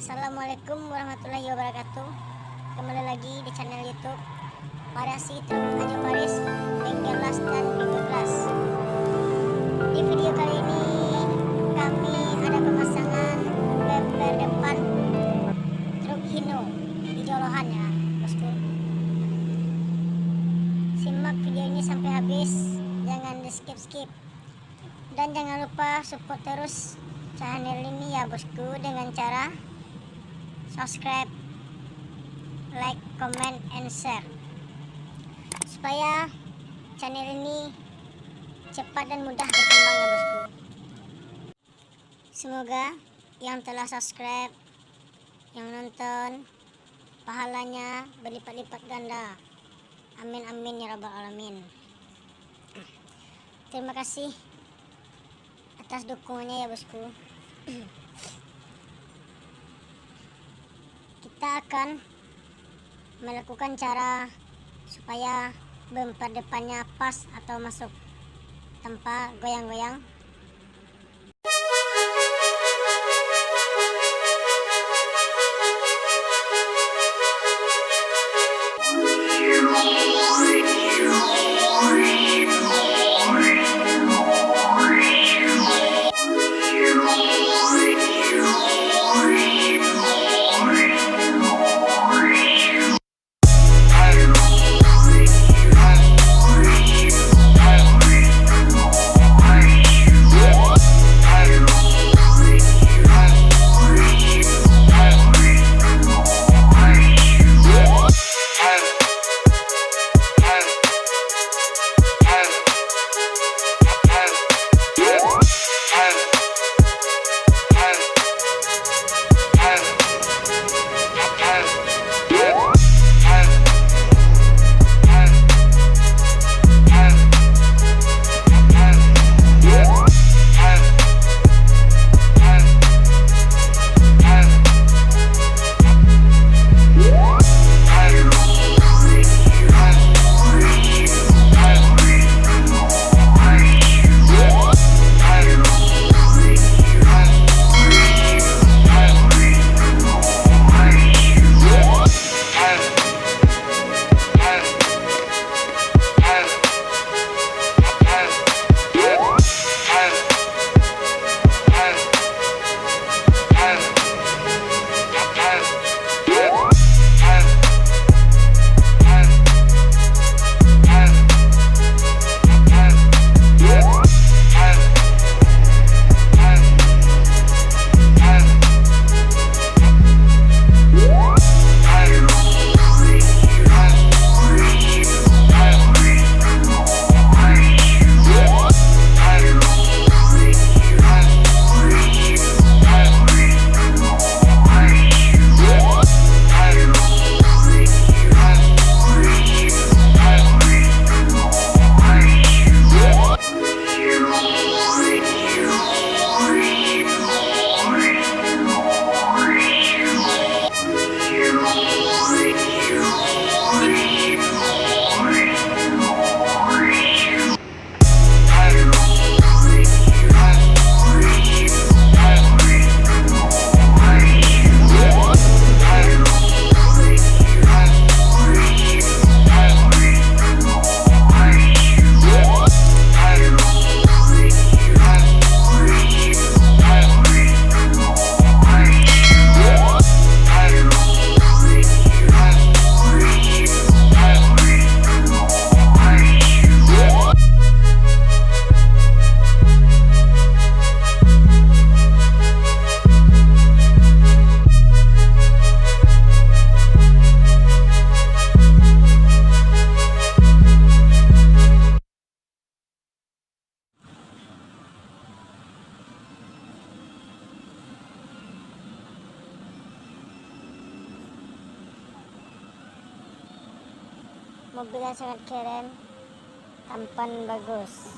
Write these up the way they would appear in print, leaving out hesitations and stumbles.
Assalamualaikum warahmatullahi wabarakatuh. Kembali lagi di channel YouTube Variasi, Truk, Paris, Bengkelas dan Bengkelas. Di video kali ini kami ada pemasangan bemper depan truk Hino di Jolohan ya, bosku. Simak video ini sampai habis, jangan di skip. Dan jangan lupa support terus channel ini ya bosku dengan cara subscribe, like, comment, and share supaya channel ini cepat dan mudah berkembang ya bosku. Semoga yang telah subscribe, yang nonton, pahalanya berlipat-lipat ganda. Amin amin ya rabbal alamin. Terima kasih atas dukungannya ya bosku. Kita akan melakukan cara supaya bemper depannya pas atau masuk tanpa goyang-goyang. Mobilnya sangat keren, tampan bagus.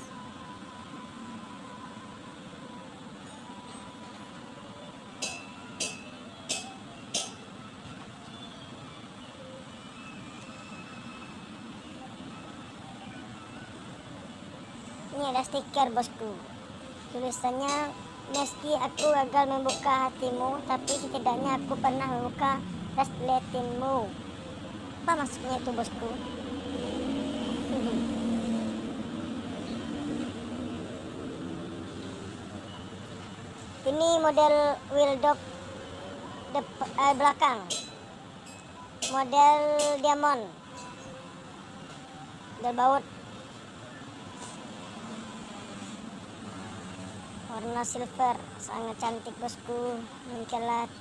Ini ada stiker bosku, tulisannya Meski aku gagal membuka hatimu, tapi setidaknya aku pernah membuka resletingmu. Apa maksudnya itu, bosku? Ini model Wildop belakang, model diamond, model baut, warna silver, sangat cantik bosku, mengkilat.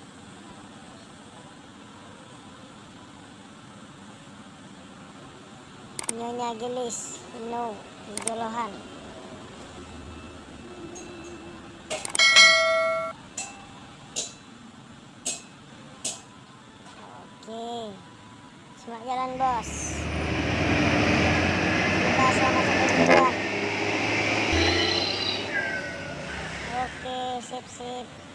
Nyonya gelis, Hino, jolohan. Oke, semangat jalan bos. Kita selamat sampai tujuan. Oke, sip.